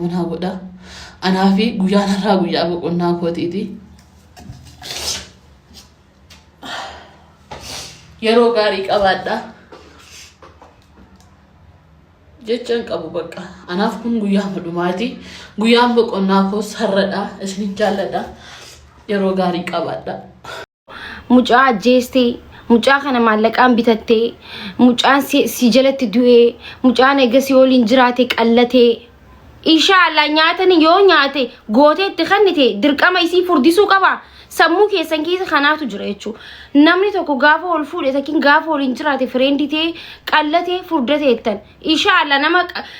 Una godha anaa fi guyyaan irraa guyyaa boqonnaa kootiiti. Yeroo gaarii qabaadha jechaan qabu bakka. Anaaf kun guyyaa dhumaati. Guyyaan boqonnaa koos har'adha. Isin jaalladha. Yeroo gaarii qabaadha. Mucaa ajjeestee mucaa kana maallaqaan bitattee mucaan si jalatti du'ee mucaan eegasii waliin jiraate qallatee inshallah nyaatan yoo nyaate gootee itti kannite dirqama isii furdisuu qaba. Sammuu keessan keessa kanaatu jira jechuudha. Namni tokko gaafa ol fuudhe takin gaafa waliin jiraate frienditee qallatee furdateettan inshallah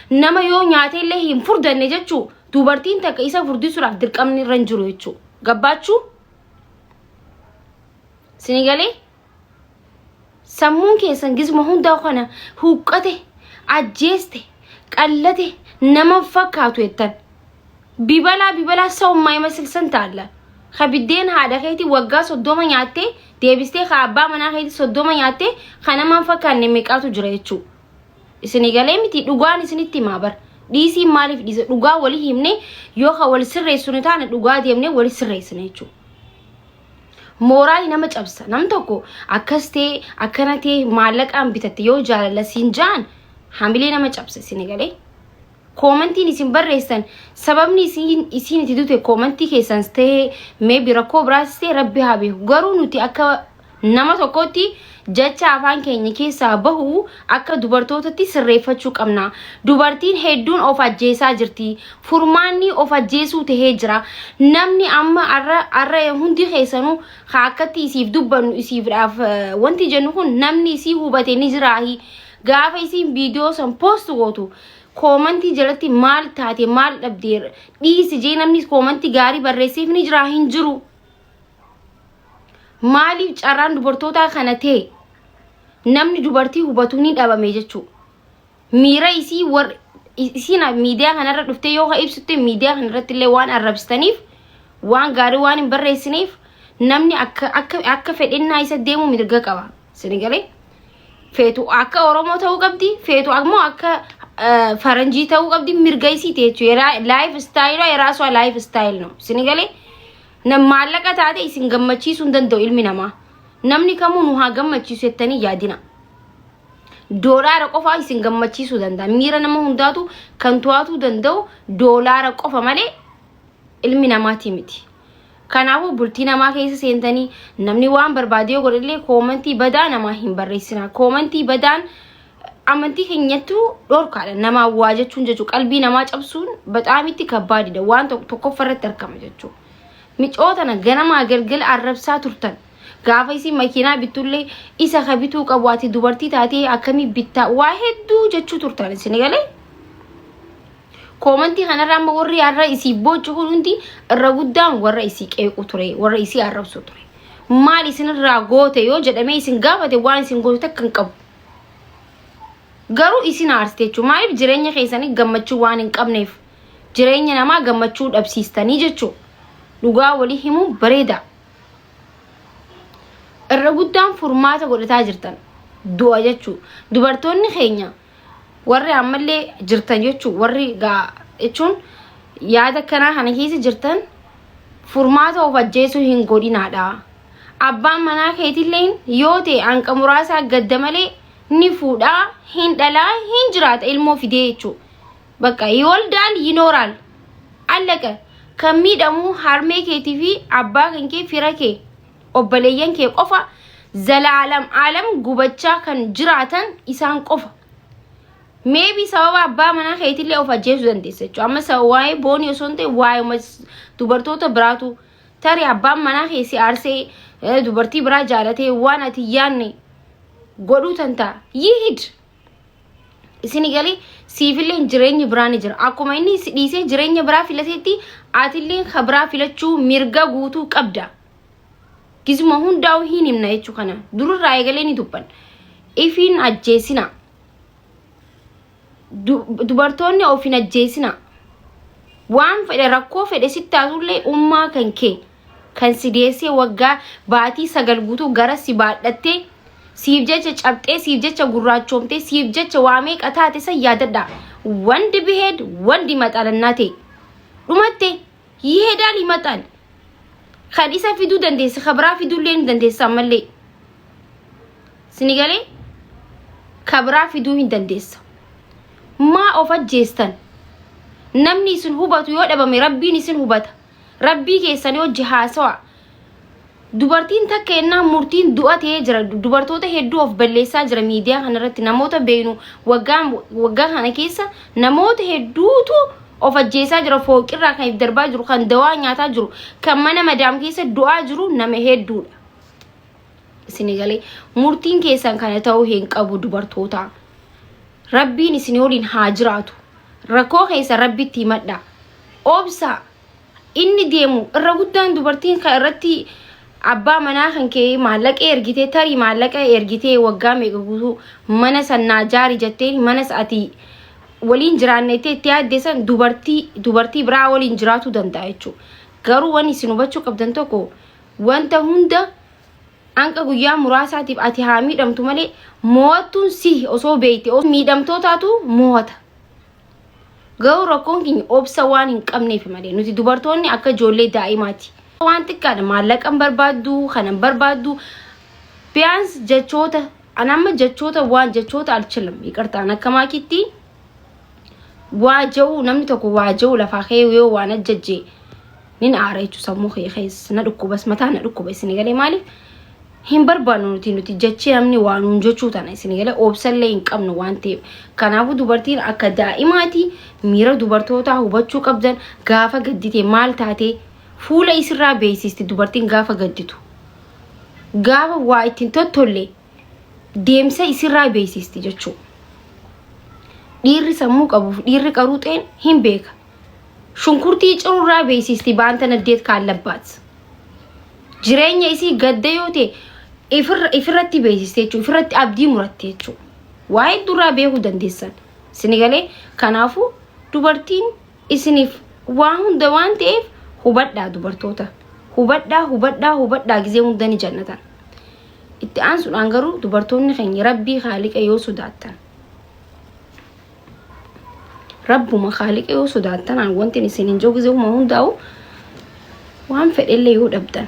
nama yoo nyaate illee hin furdanne jechuudha. Dubartiin takka isa furdisuudhaaf dirqamni irra jiru jechuudha. Gabbaachuu Sinigalee sammuun keessan gizma hundaa kana huqqate ajjeeste qallate nama fakkaatu jettan bibalaa sawummaa imasilsan taalla. Khabiddeen haadha keeti waggaa 30 nyaatte deebistee abbaa manaa keeti 30 nyaatte kana man fakkaanne meeqaatu jira jechuudha. Sinigalee miti dhugaan isinitti himaa bar. Dhiisii maaliif dhiisa dhugaa walii himne yoo ka wal sirreessune taane dhugaa deemne wal sirreessine jechuudha. Moraali nama cabsa nam tokko akkastee akkanatee maallaqaan bitatte yoo jaalala siin jaan hamilee nama cabsa. Sinigalee komentiin isin barreessan sababni isin itti dute komentii keessan ta'ee maybe rakkoo biraas ta'e rabbi haa beeku. Garuu nuti akka nama tokkotti jecha afaan keenya keessaa bahu akka dubartootatti sirreeffachuu qabna. Dubartiin hedduun of ajjeesaa jirti. Furmaanni of ajjeesuu tahee jira. Namni amma arra hundi keessanuu akkatti isiif dubbannu isiifdhaaf wanti jennu kun namni isii hubate ni jiraahi. Gaafa isiin viidiyoo san post gootu komentii jalatti maal taate maal dhabdeera dhiisi jee namni komentii gaarii barreessiif ni jira hin jiru. Maaliif carraan dubartoota kana ta'e namni dubartii hubatu ni dhabame jechuudha. Miira isii isiin miidiyaa kanarra dhuftee yoo ibsutte miidiyaa kanarratti illee waan arrabsitaniif waan gaarii waan hin barreessiniif namni akka fedhinnaa isa deemu mirga qaba. Sinigalee feetu akka Oromoo ta'uu qabdi feetu ammoo akka faranjii ta'uu qabdi mirga isii jechuudha. Life style የራሷ life style ነው. Sinigalee maallaqa taate isin gammachiisuu hin danda'u ilmi namaa. Namni kamuu nu haa gammachiisu jettanii yaadina. Doolaara qofa isin gammachiisuu danda'a. Miira nama hundaatu kan to'atuu danda'u doolaara qofa malee ilmi namaati miti. Kanaafuu bultii namaa keessa seentanii namni waan barbaade yoo godhe komentii badaa namaa hin barreessina. Komentii badaan amantii keenyattu dhorkaadha. Nama waa jechuun jechuudha. Qalbii namaa cabsuun bataamitti kabbaadidha. Waan tokkoffarratti argama jechuudha. Micootana ganama galgala arrabsaa turtan. Gaafa isin makiinaa bitullee isa kabituu qabu ati dubartii taatee akkamii bittaa waa hedduu jechuu turtan. Sinigalee komentii kanarra amma warri arra isii boochu hundi irra guddaan warra isii qeequ ture warra isii arrabsu ture. Maal isinirraa goote yoo jedhame isin gaafate waan isin goote takkan qabu. Garuu isin aarsite jechuudha. Maaliif jireenya keessanii gammachuu waan hin qabneef jireenya namaa gammachuu dhabsiistanii jechuudha. Dhugaa walii himuu bareeda. Irra guddaan furmaata godhataa jirtan du'a jechuudha. Dubartoonni keenya warri ammallee jirtan jechuudha. Warri jechuun yaada kanaa kana keessa jirtan furmaata of ajjeesuu hin godhinaadha. Abbaan manaa keetillee yoo ta'e hanqa muraasaa gadda malee ni fuudhaa hin dhalaa hin jiraata ilmoo fidee jechuudha. Bakka yooldaal yinooraal allaqa kan miidhamu harmee keetii fi abbaa kan kee fira kee obboleeyyan kee qofa zalaalam alam gubachaa kan jiraatan isaan qofa. Maybe sababa abbaa manaa keetillee of ajjeesuu dandeessa jechuudha. Amma sababa waa'ee boonii osoo hin ta'e waa'ee dubartoota biraatu tarii abbaan manaa keessi aarsee dubartii biraa jaalatee waan ati yaanne godhuu tanta'a. Yihid Sinigalee siifillee jireenya biraa ni jira. Akkuma inni dhiisee jireenya biraa filateetti atillee kabraa filachuu mirga guutuu qabda. Gizuma hundaa'u hin himna jechuu kana dururraa eegalee ni dubban. Ifiin ajjeesina. Dubartoonni ofiin ajjeesina. Waan fedhe rakkoo fedhe sittaatullee ummaa kan kee kan si deessee waggaa baatii 9 guutuu gara si baadhattee siif jecha cabxee siif jecha gurraachoomtee siif jecha waa meeqa taate san yaadadha. ወንድ ቢሄድ ወንድ ይመጣል እናቴ ዱመቴ ይሄዳል ይመጣል ከዲሳ ፊዱ ደንዴስ ከብራ ፊዱ ሌን ደንዴስ አመሌ ስኒገሌ ከብራ ፊዱ ደንዴስ ማ ኦፈጀስተን namni isin hubatu yoo dhabame rabbiin isin hubata rabbii keessanii hojii haasawa dubartiin takka ennaa murtiin du'atee jira dubartoota hedduu of balleessaa jira miidiyaa kanarratti namoota beenu waggaa kana keessa namoota hedduutu of ajjeesaa jira fooqirraa kan darbaa jiru kan dawaa nyaataa jiru kan mana madaam keessa du'aa jiru nama hedduudha isin galee murtiin keessan kana ta'uu hin qabu dubartoota rabbiin isin waliin haa jiraatu rakoo keessa rabbitti himadha obsa inni deemu irra guddaan dubartiin kan irratti abbaa manaa kan kee maallaqa ergitee tarii maallaqa ergitee waggaa meeqa guutuu mana sannaa jaari jettee mana ati waliin jiraannettee itti yaaddeessan dubartii biraa waliin jiraatu danda'a jechuudha garuu waan isin hubachuu qabdan tokko wanta hunda anqa guyyaa muraasaatiif ati haa miidhamtu malee mo'attuun si osoo beeyte miidhamtootaatu mo'ata Gau rakkoon keenya obsa waan hin qabneef malee nuti dubartoonni akka ijoollee daa'imaati. Waan xiqqaadha maallaqan barbaaddu kanan barbaaddu biyaans jechoota anamma jechoota waan jechoota alchilam iqartaan akka maakitti waaja'u namni tokko waaja'u lafaa kee yoo waan ajjajjee nin aara jechu sammuu kee kees na dhukkubas mataa na dhukkuba isin galee maaliif hin barbaannu nuti jechee namni waan hun jechuu tana isin galee obsallee hin qabnu waan ta'eef kanaafuu dubartiin akka daa'imaati miira dubartoota hubachuu qabdan gaafa gaddite maal taate fuula isirraa beeksisti dubartiin gaafa gadditu gaafa waa ittiin tottolle deemsa isirraa beeksisti jechuu dhiirri sammuu qabuuf dhiirri qaruuxeen hin beeka shunkurtii cirurraa beeksisti baanta naddeet kaallabbaat jireenya isii gadda yoo ta'e ifirratti beeksiste jechuudha ifirratti abdii muratte jechuudha waa'ee duraa beekuu dandeessan isin galee kanaafuu dubartiin isiniif waan hunda waan ta'eef hubadhaa dubartoota hubadhaa gizee hunda ni jannatan itti aansuudhaan garuu dubartoonni keenya rabbii Khaliqa yoo sodaattan rabbuma Khaliqa yoo sodaattan wanti isin hin joogizee huma hundaa'u waan fedhellee yoo dhabdan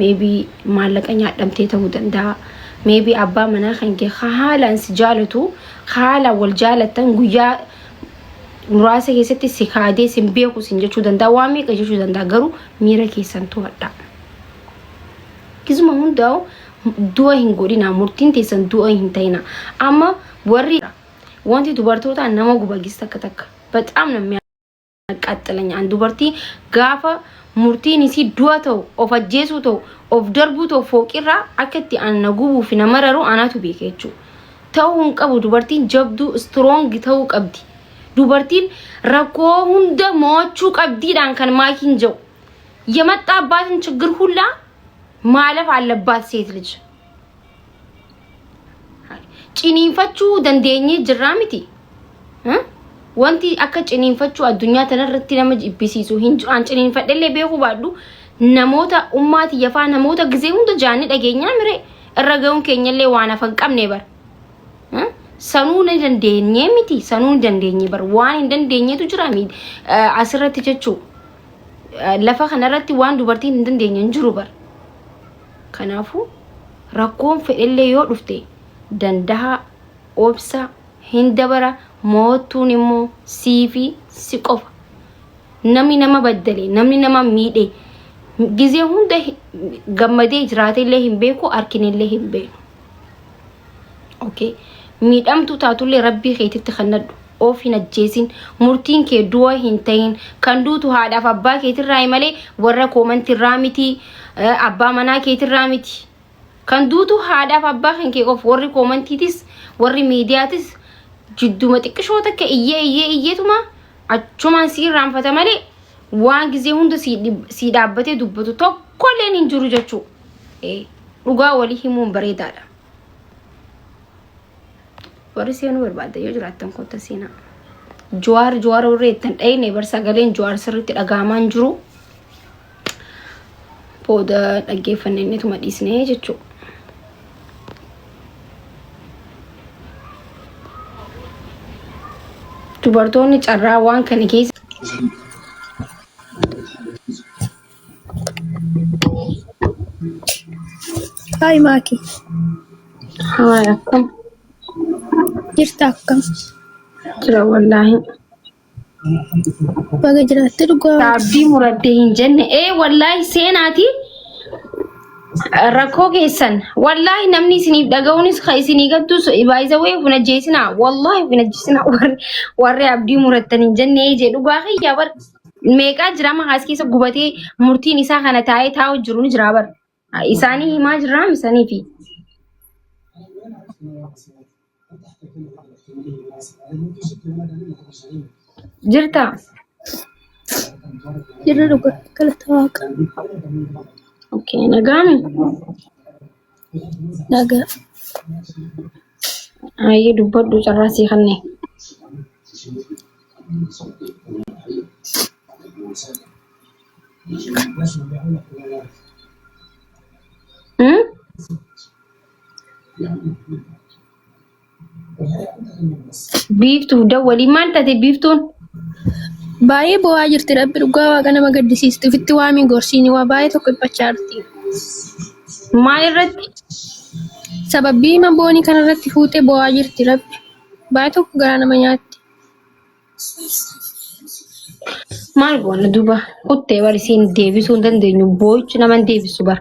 maybe maallaqa nyaadhamtee ta'uu danda'a maybe abbaa manaa kan kee haalaan si jaalatu haala wal jaalatan guyyaa muraasa keessatti si kaadee sin beeku sin jechuu danda'a waan meeqa jechuu danda'a garuu miira keessan to'adha kizuma hundaa'u du'a hin godhina murtiin teessan du'a hin ta'ina amma warri wanti dubartoota nama gubagis takka በጣም ነው የሚያቃጥለኝ አንድ dubartii gaafa murtiin isii du'a ta'u of ajjeesuu ta'u of darbuu ta'u fooqirraa akkatti anna gubuu fi namararu anaatu beekechuu ta'uu hin qabu dubartiin jabduu strong ta'uu qabdi dubartiin rakkoo hunda mo'achuu qabdiidhaan kan maakiin jiru የመጣባትን ችግር ሁላ ማለፍ አለባት ሴት ልጅ ጭኒንፈቹ ደንዴኝ ጅራሚቲ wanti akka ciniinfachuu addunyaa tanarratti nama jibbisiisu hin ciniinfadhellee beeku baadhu namoota ummaati yafaa namoota gizee hunda jaanni dhageenyaa mire irra ga'uun keenyallee waan afan qabne bar sanuu ni dandeenye miti sanuu ni dandeenye bar waan hin dandeenyetu jira miti asirratti jechuu lafa kanarratti waan dubartiin hin dandeenye hin jiru bar kanaafuu rakkoon fedhellee yoo dhufte dandaha obsa hin dabara mootuun immoo siifi si qofa namni nama baddale namni nama miidhe gizee hunda gammadee jiraatellee hin beeku arkinellee hin beeku okay miidhamtu taatullee rabbii keetitti kannadhu of hin ajjeesin murtiin kee du'a hin ta'in kan duutu haadhaaf abbaa keetirraa malee warra koomantirraa miti abbaa manaa keetirraa miti kan duutu haadhaaf abbaa kan kee qof warri koomantiitis warri miidiyaatis jidduma xiqqishoota akka iyyeetuma achumaan si raanfata malee waan gizee hunda si dhaabbatee dubbatu tokkolleen hin jiru jechuu dhugaa walii himuun bareedaadha warri seenuu barbaadda yoo jiraattan kotta seenaa jawaar warreettan dhayne barsagaleen jawaar sirriitti dhagaamaan jiru booda dhaggeeffanneenetuma dhiisnee jechuu dubartoonni carraa waan kana keessa Hai Maki. haa akkam Jirta akkam? jira wallaahi Baga jiraatte dhugaa. abdii muradde hin jenne wallaahi seenaati rakkoo keessan wallaahi namni isiniif dhaga'uunis ka isinii gattus baay'isa wee funa jeesina wallaahi funa jeesina warri abdii murattan hin jenne jee dhugaa kiyya bar meeqaa jira mahaas keessa gubatee murtiin isaa kana taa'ee taa'u jiru ni jira bar isaanii himaa jirraa misanii fi jirta Jirra dhugaa. Galata waaqa. okay nagaami Nagaa. ayi dubbadhu carraasii kanne biiftuu dawwalii maal taate biiftuun Baay'ee bo'aa jirti rabbi dhugaa waaqa nama gaddisiisti. Ofitti waamii gorsiini waa baay'ee tokko dhiphachaa jirti. maal irratti Sababii ima boonii kanarratti fuutee bo'aa jirti rabbi. Baay'ee tokko garaa nama nyaatti. maal goona duuba kuttee barisiin deebisuu hin dandeenyu boo'ichi nama deebisu bar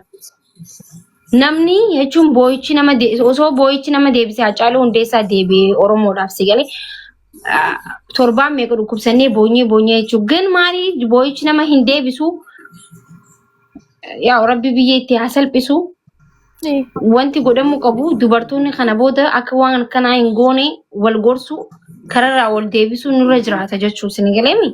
namni jechuun boo'ichi nama osoo boo'ichi nama deebisee Hacaaluu Hundeessaa deebi'ee Oromoodhaaf si galee torbaan meeqa dhukkubsannee boonyee jechuun gan maali boo'ichi nama hin deebisu yaa rabbi biyya itti haa salphisu wanti godhamuu qabu dubartoonni kana booda akka waan kanaa hin goone wal gorsu kararraa wal deebisuu nurra jiraata jechuun si galeemi.